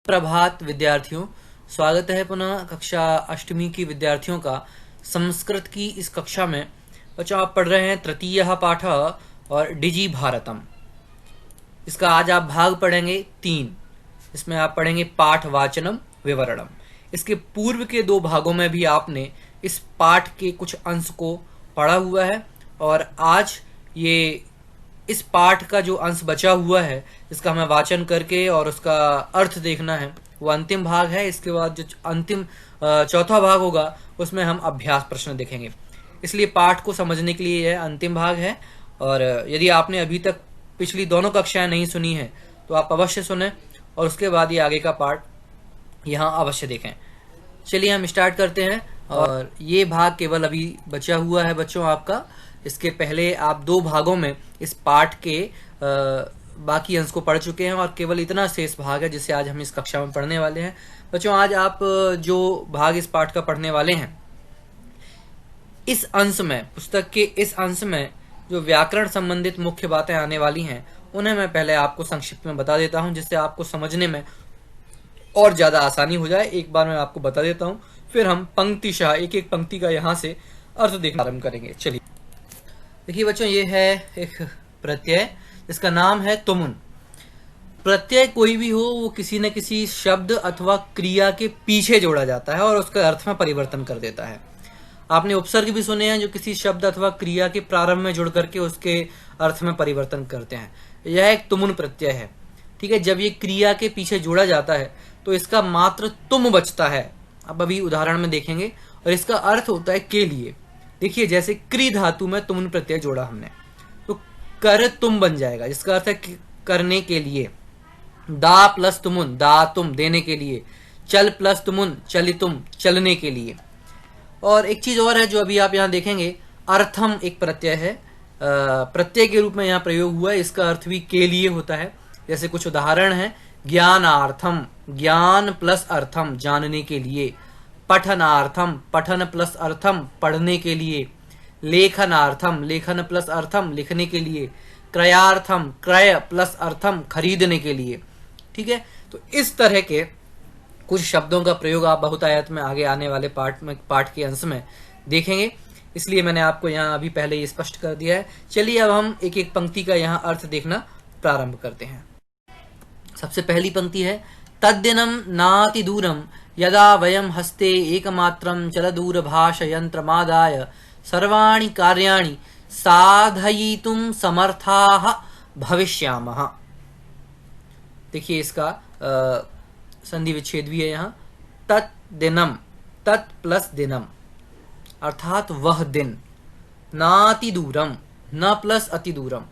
प्रभात विद्यार्थियों, स्वागत है पुनः कक्षा अष्टमी की विद्यार्थियों का संस्कृत की इस कक्षा में। बच्चों, आप पढ़ रहे हैं तृतीय पाठ और डिजी भारतम। इसका आज आप भाग पढ़ेंगे 3। इसमें आप पढ़ेंगे पाठ वाचनम विवरणम। इसके पूर्व के 2 भागों में भी आपने इस पाठ के कुछ अंश को पढ़ा हुआ है और आज ये इस पाठ का जो अंश बचा हुआ है इसका हमें वाचन करके और उसका अर्थ देखना है। वो अंतिम भाग है। इसके बाद जो अंतिम चौथा भाग होगा उसमें हम अभ्यास प्रश्न देखेंगे। इसलिए पाठ को समझने के लिए यह अंतिम भाग है। और यदि आपने अभी तक पिछली दोनों कक्षाएं नहीं सुनी है तो आप अवश्य सुने और उसके बाद ये आगे का पाठ यहाँ अवश्य देखें। चलिए हम स्टार्ट करते हैं। और ये भाग केवल अभी बचा हुआ है बच्चों आपका। इसके पहले आप 2 भागों में इस पाठ के बाकी अंश को पढ़ चुके हैं और केवल इतना शेष भाग है जिसे आज हम इस कक्षा में पढ़ने वाले हैं। बच्चों, आज आप जो भाग इस पाठ का पढ़ने वाले हैं, इस अंश में, पुस्तक के इस अंश में जो व्याकरण संबंधित मुख्य बातें आने वाली हैं उन्हें मैं पहले आपको संक्षिप्त में बता देता हूं, जिससे आपको समझने में और ज्यादा आसानी हो जाए। एक बार मैं आपको बता देता हूं, फिर हम पंक्तिशः एक एक पंक्ति का यहाँ से अर्थ देखना आरंभ करेंगे। चलिए देखिए बच्चों, ये है एक प्रत्यय जिसका नाम है तुमुन। प्रत्यय कोई भी हो वो किसी न किसी शब्द अथवा क्रिया के पीछे जोड़ा जाता है और उसका अर्थ में परिवर्तन कर देता है। आपने उपसर्ग भी सुने हैं जो किसी शब्द अथवा क्रिया के प्रारंभ में जुड़ करके उसके अर्थ में परिवर्तन करते हैं। यह एक तुमुन प्रत्यय है। ठीक है, जब ये क्रिया के पीछे जोड़ा जाता है तो इसका मात्र तुम बचता है। अब अभी उदाहरण में देखेंगे। और इसका अर्थ होता है के लिए। देखिए, जैसे क्री धातु में तुमुन प्रत्यय जोड़ा हमने तो कर तुम बन जाएगा, जिसका अर्थ है करने के लिए। दा प्लस तुमुन, दा तुम, देने के लिए। चल प्लस तुमुन, चलि तुम, चलने के लिए। और एक चीज और है जो अभी आप यहाँ देखेंगे, अर्थम एक प्रत्यय है। प्रत्यय के रूप में यहाँ प्रयोग हुआ है। इसका अर्थ भी के लिए होता है। जैसे कुछ उदाहरण है, ज्ञानार्थम, ज्ञान प्लस अर्थम, जानने के लिए। पठनार्थम, पठन प्लस अर्थम, पढ़ने के लिए। लेखनार्थम, लेखन प्लस अर्थम, लिखने के लिए। क्रयार्थम, क्रय प्लस अर्थम, खरीदने के लिए। ठीक है, तो इस तरह के कुछ शब्दों का प्रयोग आप बहुतायत में आगे आने वाले पाठ के अंश में देखेंगे। इसलिए मैंने आपको यहाँ अभी पहले ये स्पष्ट कर दिया है। चलिए अब हम एक एक पंक्ति का यहाँ अर्थ देखना प्रारंभ करते हैं। सबसे पहली पंक्ति है, तद्दिनं नाति दूरम यदा वयम हस्ते एकमात्रं चलदूरभाषयंत्रमादाय सर्वाणि कार्याणि साधयितुं समर्थाः भविष्यामः। देखिए, इसका संधि विच्छेद भी है यहाँ। तद्दिनम, तत् प्लस दिनम अर्थात वह दिन। नाति दूरम, न प्लस अति दूरम,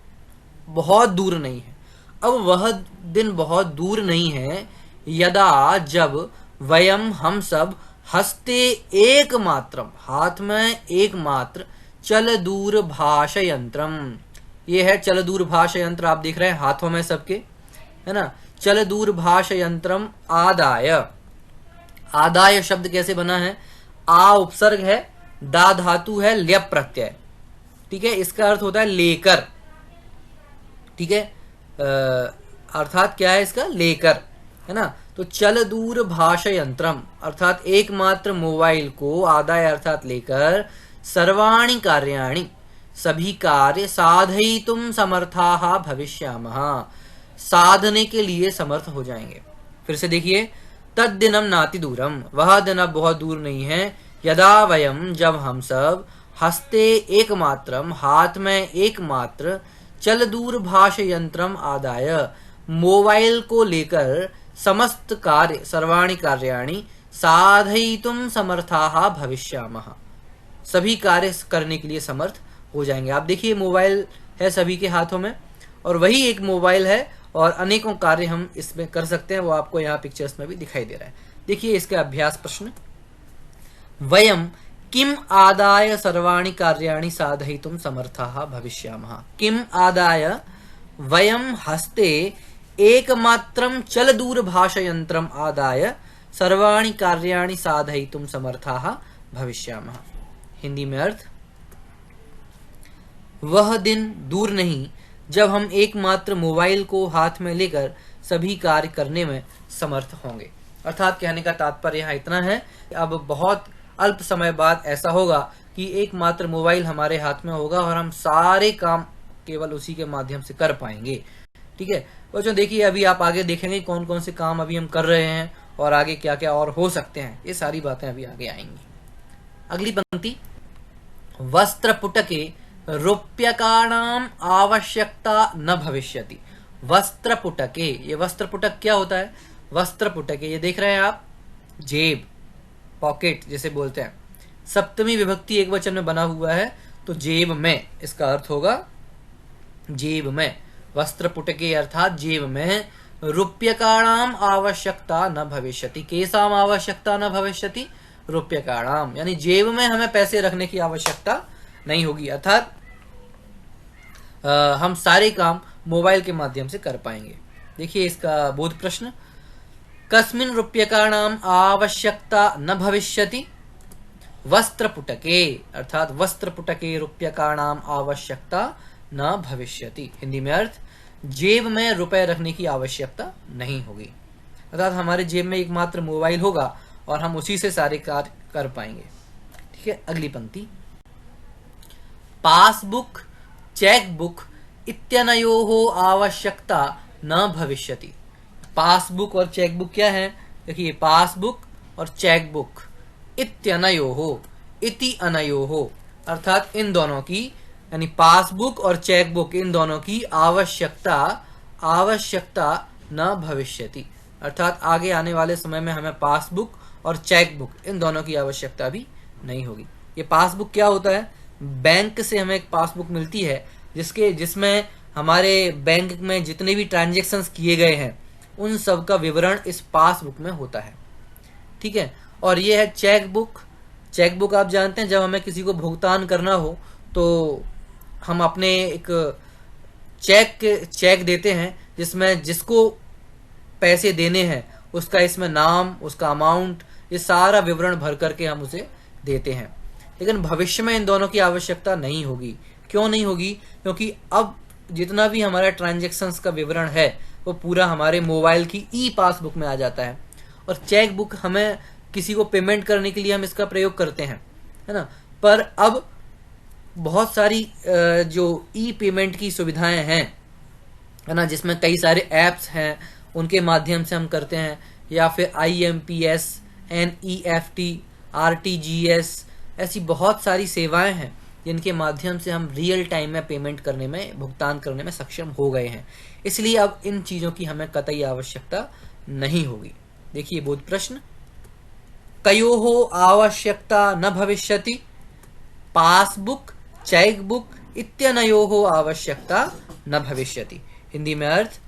बहुत दूर नहीं है। अब वह दिन बहुत दूर नहीं है। यदा, जब, वयम हम सब, हस्ते एकमात्रम, हाथ में एकमात्र, चल दूर भाष यंत्रम, ये है चल दूर भाष यंत्र। आप देख रहे हैं हाथों में सबके, है ना। चल दूर भाष यंत्रम आदाय, आदाय शब्द कैसे बना है? आ उपसर्ग है, दा धातु है, ल्यप प्रत्यय। ठीक है, इसका अर्थ होता है लेकर। ठीक है, अर्थात क्या है इसका? लेकर, है ना। तो चल दूर भाष यंत्रम अर्थात एकमात्र मोबाइल को, आदाय अर्थात लेकर, सर्वाणि कार्याणि सभी कार्य, साधयितुं समर्थाः भविष्यामः साधने के लिए समर्थ हो जाएंगे। फिर से देखिए, तद्दिनं नाति दूरम, वह दिन अब बहुत दूर नहीं है। यदा वयम, जब हम सब, हस्ते एकमात्रम, हाथ में एकमात्र, चल दूर भाष यंत्रम आदाय, मोबाइल को लेकर, समस्त कार्य, सर्वाणि कार्याणि, साधयितुं समर्थाः भविष्यामः सभी कार्य करने के लिए समर्थ हो जाएंगे। आप देखिए, मोबाइल है सभी के हाथों में और वही एक मोबाइल है और अनेकों कार्य हम इसमें कर सकते हैं। वो आपको यहाँ पिक्चर्स में भी दिखाई दे रहा है। देखिए इसका अभ्यास प्रश्न, वयम किम आदाय सर्वाणि कार्याणि साधयितुं समर्थाः भविष्यामः। किम आदाय वयम हस्ते एकमात्रं चल दूर भाषयंत्रम आदाय सर्वाणि कार्याणि साधयितुं समर्थाः भविष्यामः। हिंदी में अर्थ, वह दिन दूर नहीं जब हम एकमात्र मोबाइल को हाथ में लेकर सभी कार्य करने में समर्थ होंगे। अर्थात कहने का तात्पर्य यहाँ इतना है कि अब बहुत अल्प समय बाद ऐसा होगा कि एकमात्र मोबाइल हमारे हाथ में होगा और हम सारे काम केवल उसी के माध्यम से कर पाएंगे। ठीक है बच्चों, देखिए अभी आप आगे देखेंगे कौन कौन से काम अभी हम कर रहे हैं और आगे क्या क्या और हो सकते हैं, ये सारी बातें अभी आगे आएंगी। अगली पंक्ति, वस्त्रपुटके रूप्यकाणाम आवश्यकता न भविष्यति। वस्त्रपुटके, ये वस्त्रपुटक क्या होता है? वस्त्रपुटके, ये देख रहे हैं आप, जेब, पॉकेट जिसे बोलते हैं, सप्तमी विभक्ति एक वचन में बना हुआ है, तो जेब में इसका अर्थ होगा जेब में। वस्त्रपुटके अर्थात जेब में, रूप्यकाणाम आवश्यकता न भविष्यति। केसाम आवश्यकता न भविष्यति? रूप्यकाणाम, यानी जेब में हमें पैसे रखने की आवश्यकता नहीं होगी, अर्थात हम सारे काम मोबाइल के माध्यम से कर पाएंगे। देखिए इसका बोध प्रश्न, कस्मिन् रूप्यकाणाम आवश्यकता न भविष्यति? वस्त्रपुटके, अर्थात वस्त्रपुटके रूप्यकाणाम आवश्यकता न भविष्यति। हिंदी में अर्थ, जेब में रुपए रखने की आवश्यकता नहीं होगी, अर्थात हमारे जेब में एकमात्र मोबाइल होगा और हम उसी से सारे कार्य कर पाएंगे। ठीक है, अगली पंक्ति, पासबुक चेकबुक इत्यनयोः आवश्यकता न भविष्यति। पासबुक और चेकबुक क्या है? देखिए, पासबुक और चेकबुक, इत्यनयोः, इति अनयोः, अर्थात इन दोनों की, यानी पासबुक और चेकबुक इन दोनों की आवश्यकता न भविष्यति, अर्थात आगे आने वाले समय में हमें पासबुक और चेकबुक इन दोनों की आवश्यकता भी नहीं होगी। ये पासबुक क्या होता है? बैंक से हमें एक पासबुक मिलती है जिसमें हमारे बैंक में जितने भी ट्रांजैक्शंस किए गए हैं उन सब का विवरण इस पासबुक में होता है। ठीक है, और ये है चेकबुक। चेकबुक आप जानते हैं, जब हमें किसी को भुगतान करना हो तो हम अपने एक चेक देते हैं जिसमें जिसको पैसे देने हैं उसका इसमें नाम, उसका अमाउंट, ये सारा विवरण भर करके हम उसे देते हैं। लेकिन भविष्य में इन दोनों की आवश्यकता नहीं होगी। क्यों नहीं होगी? क्योंकि अब जितना भी हमारा ट्रांजैक्शंस का विवरण है वो पूरा हमारे मोबाइल की ई पासबुक में आ जाता है, और चेक बुक हमें किसी को पेमेंट करने के लिए हम इसका प्रयोग करते हैं, है ना। पर अब बहुत सारी जो ई पेमेंट की सुविधाएं हैं, है ना, जिसमें कई सारे ऐप्स हैं उनके माध्यम से हम करते हैं, या फिर IMPS, NEFT, RTGS, ऐसी बहुत सारी सेवाएं हैं जिनके माध्यम से हम रियल टाइम में पेमेंट करने में, भुगतान करने में सक्षम हो गए हैं। इसलिए अब इन चीज़ों की हमें कतई आवश्यकता नहीं होगी। देखिए बोध प्रश्न, कयोः आवश्यकता न भविष्यति? पासबुक चेकबुक इत्यनयोः आवश्यकता न भविष्यति। हिंदी में अर्थ,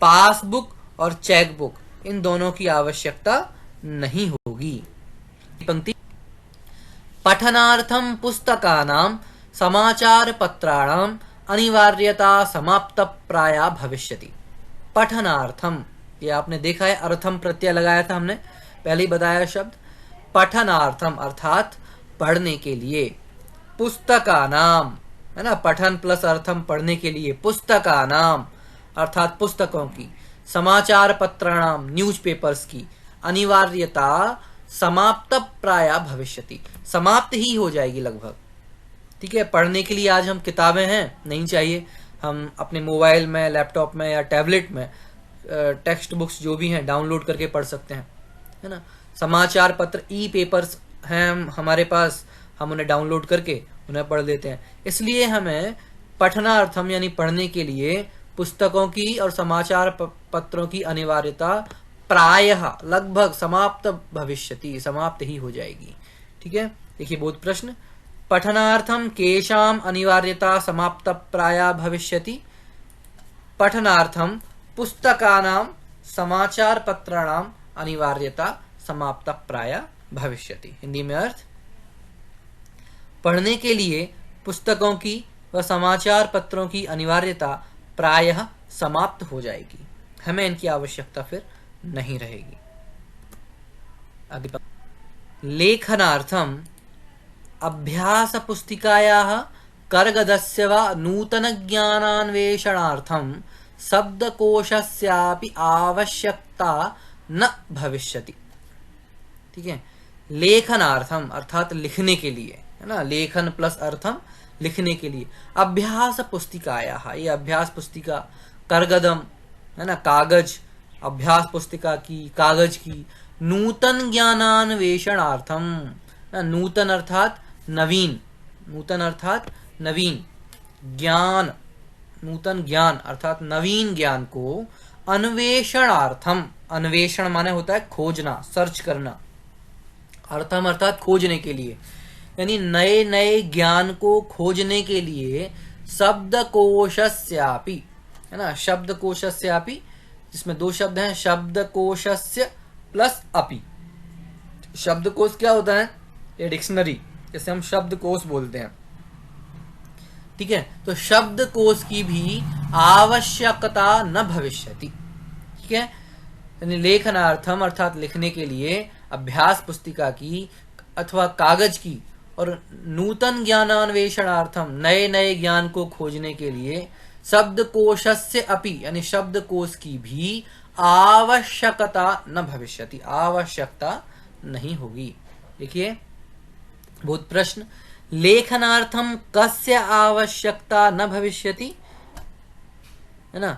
पासबुक और चेकबुक इन दोनों की आवश्यकता नहीं होगी। पंक्ति, पठनार्थं पुस्तकानां समाचार पत्राणां अनिवार्यता समाप्त प्राया भविष्यति। पठनार्थम, ये आपने देखा है, अर्थम प्रत्यय लगाया था हमने, पहले ही बताया शब्द। पठनार्थम अर्थात पढ़ने के लिए, पुस्तकानाम, है ना, पठन प्लस अर्थम पढ़ने के लिए, पुस्तकानाम अर्थात पुस्तकों की, समाचार पत्राणाम न्यूज़पेपर्स की, अनिवार्यता समाप्त प्राया भविष्यति, समाप्त ही हो जाएगी लगभग। ठीक है, पढ़ने के लिए आज हम किताबें हैं नहीं चाहिए, हम अपने मोबाइल में, लैपटॉप में या टैबलेट में टेक्स्ट बुक्स जो भी हैं डाउनलोड करके पढ़ सकते हैं, है ना। समाचार पत्र ई पेपर्स हैं हमारे पास, हम उन्हें डाउनलोड करके उन्हें पढ़ लेते हैं। इसलिए हमें पठनार्थम यानी पढ़ने के लिए पुस्तकों की और समाचार पत्रों की अनिवार्यता प्रायः लगभग समाप्त भविष्यति, समाप्त ही हो जाएगी। ठीक है, देखिए बोध प्रश्न, पठनार्थम केषाम अनिवार्यता समाप्त प्रायः भविष्यति? पठनार्थम पुस्तकानां समाचार पत्राणाम अनिवार्यता समाप्त प्रायः भविष्यति। हिंदी में अर्थ, पढ़ने के लिए पुस्तकों की व समाचार पत्रों की अनिवार्यता प्रायः समाप्त हो जाएगी, हमें इनकी आवश्यकता फिर नहीं रहेगी। लेखनार्थम अभ्यास पुस्तिकायाः कर्गदस्य वा नूतन ज्ञानान्वेषणार्थम शब्दकोशस्यापि आवश्यकता न भविष्यति। ठीक है, लेखनार्थम अर्थात लिखने के लिए, है ना, लेखन प्लस अर्थम लिखने के लिए, अभ्यास पुस्तिकायाः, ये अभ्यास पुस्तिका, करगदम, है ना, कागज, अभ्यास पुस्तिका की, कागज की, नूतन ज्ञानान्वेषणार्थम, नूतन अर्थात नवीन, नूतन अर्थात नवीन, ज्ञान, नूतन ज्ञान अर्थात नवीन ज्ञान को, अन्वेषणार्थम, अन्वेषण माने होता है खोजना, सर्च करना, अर्थम अर्थात खोजने के लिए, यानी नए नए ज्ञान को खोजने के लिए, शब्दकोशस्यापि, है ना, शब्दकोशस्यापि, जिसमें दो शब्द हैं, शब्दकोशस्य प्लस अपि। शब्दकोश क्या होता है? ये डिक्शनरी, जैसे हम शब्दकोश बोलते हैं। ठीक है, तो शब्दकोश की भी आवश्यकता न भविष्यति। ठीक है, यानी लेखनार्थम अर्थात लिखने के लिए, अभ्यास पुस्तिका की अथवा कागज की, और नूतन ज्ञानान्वेषणार्थम नए नए ज्ञान को खोजने के लिए, शब्दकोशस्य अपि यानी शब्दकोश की भी आवश्यकता न भविष्यति, आवश्यकता नहीं होगी। देखिए बहुत प्रश्न, लेखनार्थम कस्य आवश्यकता न भविष्यति, है ना,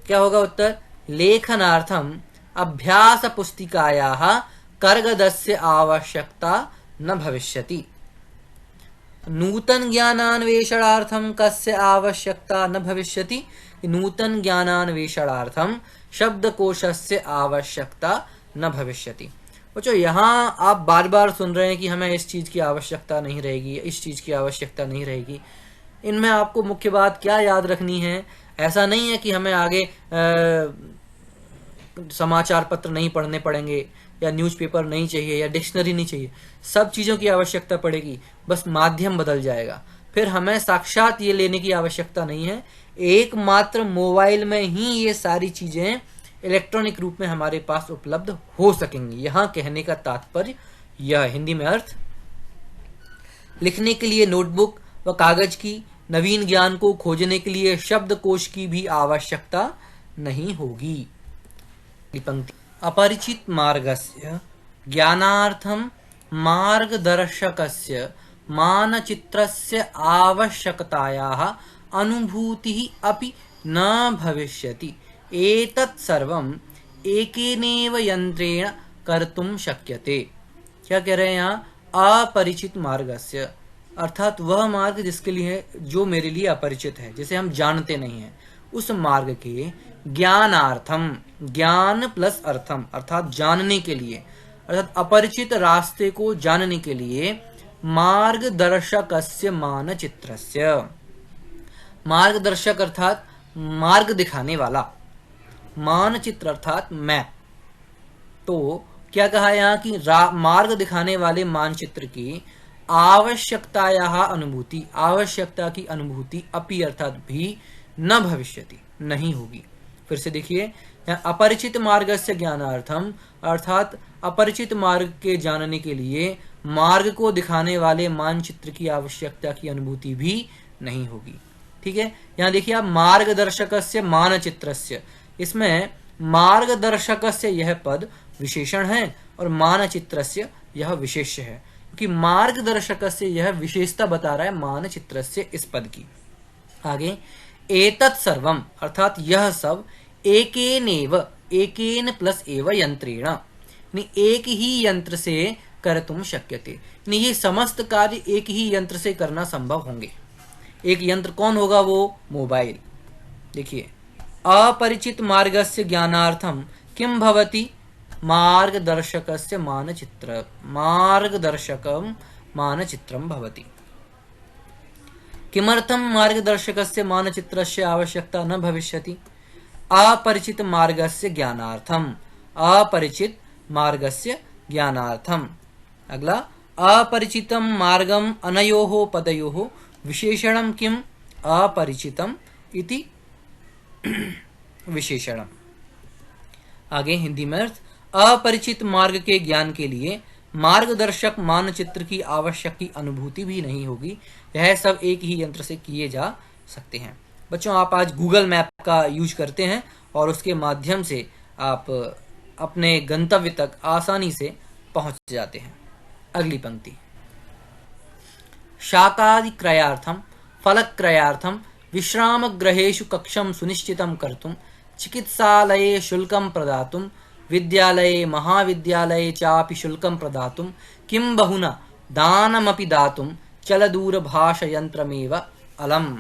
क्या होगा उत्तर? लेखनार्थम अभ्यास पुस्तिकायाः कर्गदस्य आवश्यकता न भविष्यति। नूतन ज्ञानान्वेषणार्थम कस्य आवश्यकता न भविष्यति, नूतन ज्ञानान्वेषणार्थम शब्दकोशस्य आवश्यकता न भविष्यति। बच्चों यहाँ आप बार बार सुन रहे हैं कि हमें इस चीज की आवश्यकता नहीं रहेगी, इस चीज की आवश्यकता नहीं रहेगी। इनमें आपको मुख्य बात क्या याद रखनी है, ऐसा नहीं है कि हमें आगे समाचार पत्र नहीं पढ़ने पड़ेंगे, या न्यूज़पेपर नहीं चाहिए, या डिक्शनरी नहीं चाहिए, सब चीज़ों की आवश्यकता पड़ेगी, बस माध्यम बदल जाएगा। फिर हमें साक्षात ये लेने की आवश्यकता नहीं है, एकमात्र मोबाइल में ही ये सारी चीज़ें इलेक्ट्रॉनिक रूप में हमारे पास उपलब्ध हो सकेंगी। यहाँ कहने का तात्पर्य यह, हिंदी में अर्थ, लिखने के लिए नोटबुक व कागज की, नवीन ज्ञान को खोजने के लिए शब्दकोश की भी आवश्यकता नहीं होगी। पंक्ति, अपरिचित मार्गस्य ज्ञानार्थम मार्गदर्शकस्य मानचित्रस्य आवश्यकतायाः अनुभूतिः अपि न भविष्यति, एतत् सर्वम् एकेनैव यंत्रेण कर्तुं शक्यते। क्या कह रहे हैं यहाँ? अपरिचित मार्गस्य अर्थात वह मार्ग जिसके लिए, जो मेरे लिए अपरिचित है, जिसे हम जानते नहीं हैं, उस मार्ग के ज्ञानार्थम, ज्ञान प्लस अर्थम अर्थात जानने के लिए, अर्थात अपरिचित रास्ते को जानने के लिए, मार्गदर्शकस्य मानचित्रस्य, मार्गदर्शक अर्थात मार्ग दिखाने वाला, मानचित्र अर्थात मैप। तो क्या कहा यहाँ कि मार्ग दिखाने वाले मानचित्र की आवश्यकतायाः अनुभूति, आवश्यकता की अनुभूति, अपि अर्थात भी, न भविष्यति नहीं होगी। फिर से देखिए, अपरिचित मार्गस्य ज्ञानार्थम अर्थात अपरिचित मार्ग के जानने के लिए मार्ग को दिखाने वाले मानचित्र की आवश्यकता की अनुभूति भी नहीं होगी। ठीक है, यहाँ देखिए आप, मार्गदर्शकस्य मानचित्रस्य, इसमें मार्गदर्शकस्य यह पद विशेषण है और मानचित्रस्य यह विशेष्य है, क्योंकि मार्गदर्शकस्य यह विशेषता बता रहा है मानचित्रस्य इस पद की। आगे, एतत् सर्वम अर्थात यह सब, एकेनेव, एकेन प्लस एव यंत्रेण, यानी एक ही यंत्र से कर्तुं शक्यते, यानी ये समस्त कार्य एक ही यंत्र से करना संभव होंगे। एक यंत्र कौन होगा? वो मोबाइल। देखिए, अपरिचित मार्गस्य ज्ञानार्थम किम भवति? मार्गदर्शकस्य मानचित्र, मार्गदर्शकं मानचित्रं भवति। किमर्थं मार्गदर्शकस्य मानचित्रस्य आवश्यकता न भविष्यति? अपरिचित मार्गस्य ज्ञानार्थम, अपरिचित मार्गस्य ज्ञानार्थम। अगला, अपरिचितं मार्गम अनयोः पदयोः विशेषणं किम? अपरिचितम इति विशेषणम। आगे हिंदी में अर्थ, अपरिचित मार्ग के ज्ञान के लिए मार्गदर्शक मानचित्र की आवश्यक की अनुभूति भी नहीं होगी, यह सब एक ही यंत्र से किए जा सकते हैं। बच्चों आप आज गूगल मैप का यूज करते हैं और उसके माध्यम से आप अपने गंतव्य तक आसानी से पहुंच जाते हैं। अगली पंक्ति, शाकादि क्रयार्थम फलक्रयार्थम विश्रामगृहेषु कक्षं सुनिश्चितं कर्तुं चिकित्सालये शुल्कं प्रदातुं विद्यालये महाविद्यालये चापि शुल्कं प्रदातुं किं बहुना दानमपि दातुं चलदूरभाषयंत्रमेव अलम।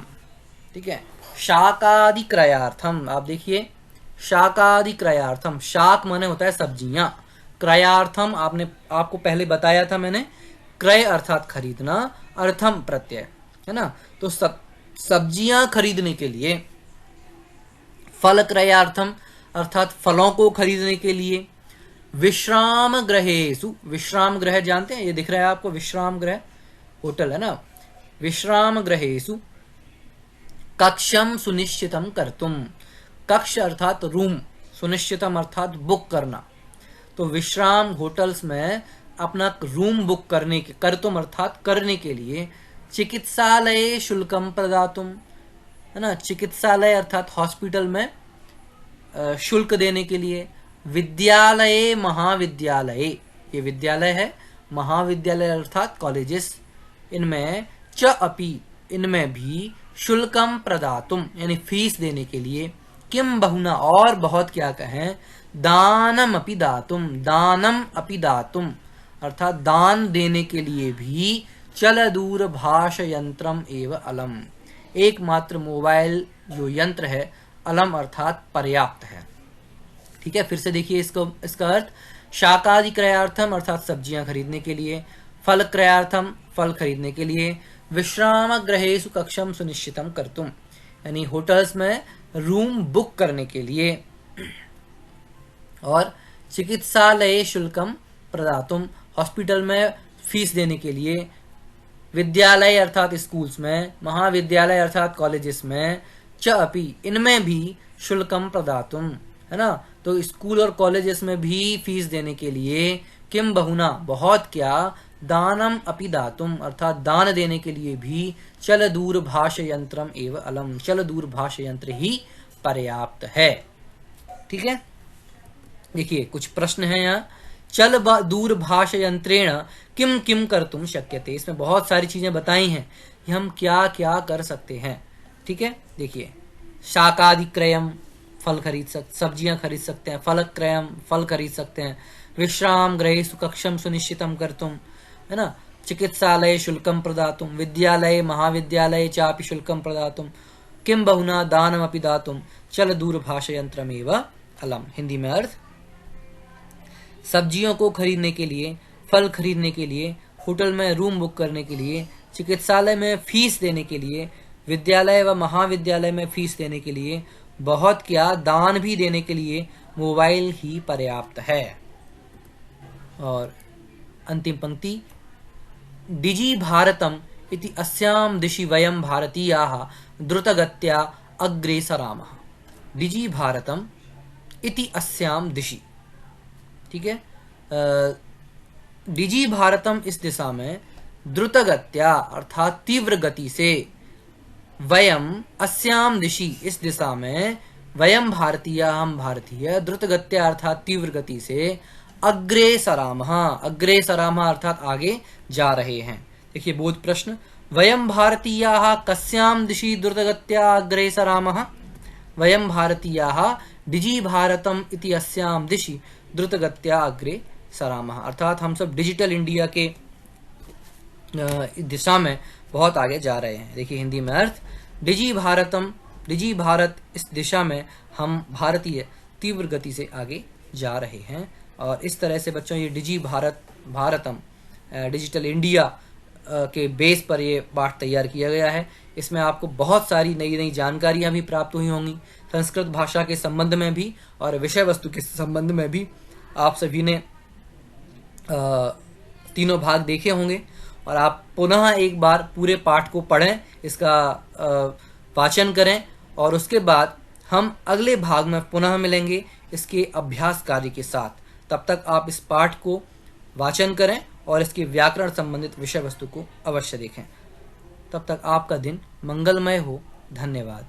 ठीक है, शाकादि क्रयार्थम, आप देखिए शाकादि क्रयार्थम, शाक माने होता है सब्जियां, क्रयार्थम आपको पहले बताया था मैंने, क्रय अर्थात खरीदना, अर्थम प्रत्यय है ना, तो सब्जियां खरीदने के लिए, फल क्रयार्थम अर्थात फलों को खरीदने के लिए, विश्राम गृहेषु, विश्राम गृह जानते हैं, ये दिख रहा है आपको, विश्राम गृह होटल है ना, विश्राम गृहेषु कक्षम सुनिश्चितम कर्तुम, कक्ष अर्थात रूम, सुनिश्चितम अर्थात बुक करना, तो विश्राम होटल्स में अपना रूम बुक करने के, कर्तुम अर्थात करने के लिए, चिकित्सालय शुल्कम प्रदातुम है ना, चिकित्सालय अर्थात हॉस्पिटल में शुल्क देने के लिए, विद्यालय महाविद्यालय, ये विद्यालय है, महाविद्यालय अर्थात कॉलेजेस, इनमें च अपि, इनमें भी शुल्कम प्रदातुम यानी फीस देने के लिए, किम बहुना और बहुत क्या कहें, दानम अपि दातुम, दानम अपि दातुम अर्थात दान देने के लिए भी चल दूरभाष यंत्रम एव अलम, एकमात्र मोबाइल जो यंत्र है अलम अर्थात पर्याप्त है। ठीक है, फिर से देखिए इसका अर्थ, शाकादि क्रयार्थम अर्थात सब्जियां खरीदने के लिए, फल क्रयार्थम फल खरीदने के लिए, विश्राम गृहेषु कक्षम सुनिश्चितम कर्तुम यानी होटल्स में रूम बुक करने के लिए, और चिकित्सालय शुल्कम प्रदातुम हॉस्पिटल में फीस देने के लिए, विद्यालय अर्थात स्कूल्स में, महाविद्यालय अर्थात कॉलेजेस में, च अपि इनमें भी शुल्कम प्रदातुम है ना, तो स्कूल और कॉलेजेस में भी फीस देने के लिए, किम बहुना बहुत क्या, दानम अपि दातुम अर्थात दान देने के लिए भी, चल दूरभाष यंत्रम एव अलम, चल दूरभाष यंत्र ही पर्याप्त है। ठीक है, देखिए कुछ प्रश्न है यहाँ, चल दूरभाष यंत्रेण किम किम कर्तुम शक्यते, इसमें बहुत सारी चीजें बताई हैं कि हम क्या क्या कर सकते हैं। ठीक है, देखिए शाकादि क्रयम फल खरीद सकते, सब्जियां खरीद सकते हैं, फल क्रयम फल खरीद सकते हैं, विश्राम गृहेषु कक्षम सुनिश्चितम कर्तुम है ना, चिकित्सालय शुल्कम प्रदातुम, विद्यालय महाविद्यालय चापि शुल्कम प्रदातुम, किम बहुना दानमपि दातुम चल दूरभाष यंत्रमेव अलम। हिंदी में अर्थ, सब्जियों को खरीदने के लिए, फल खरीदने के लिए, होटल में रूम बुक करने के लिए, चिकित्सालय में फीस देने के लिए, विद्यालय व महाविद्यालय में फीस देने के लिए, बहुत क्या दान भी देने के लिए मोबाइल ही पर्याप्त है। और अंतिम पंक्ति, डिजी भारतम इति अस्याम दिशि वयम भारतीयाः द्रुतगत्या अग्रेसरामः। डिजी भारतम इति अस्याम दिशि, ठीक है, डिजी भारतम इस दिशा में, द्रुतगत्या अर्थात तीव्र गति से, वयम अस्याम दिशि इस दिशा में, वयम भारतीय हम भारतीय, द्रुतगत्या अर्थात तीव्र गति से, अग्रे सरामः, अग्रे सरामः अर्थात आगे जा रहे हैं। देखिए बोध प्रश्न, वयम भारतीयाः कस्याम दिशि द्रुतगत्या अग्रे सरामः, वयम भारतीयाः डिजी भारतम इति अस्याम दिशि द्रुतगत्या अग्रे सरामः अर्थात हम सब डिजिटल इंडिया के दिशा में बहुत आगे जा रहे हैं। देखिए हिंदी में अर्थ, डिजी भारतम, डिजी भारत इस दिशा में हम भारतीय तीव्र गति से आगे जा रहे हैं। और इस तरह से बच्चों ये डिजी भारतम डिजिटल इंडिया के बेस पर ये पाठ तैयार किया गया है। इसमें आपको बहुत सारी नई नई जानकारियां भी प्राप्त हुई होंगी, संस्कृत भाषा के संबंध में भी और विषय वस्तु के संबंध में भी। आप सभी ने तीनों भाग देखे होंगे और आप पुनः एक बार पूरे पाठ को पढ़ें, इसका वाचन करें और उसके बाद हम अगले भाग में पुनः मिलेंगे इसके अभ्यास कार्य के साथ। तब तक आप इस पाठ को वाचन करें और इसके व्याकरण संबंधित विषय वस्तु को अवश्य देखें। तब तक आपका दिन मंगलमय हो। धन्यवाद।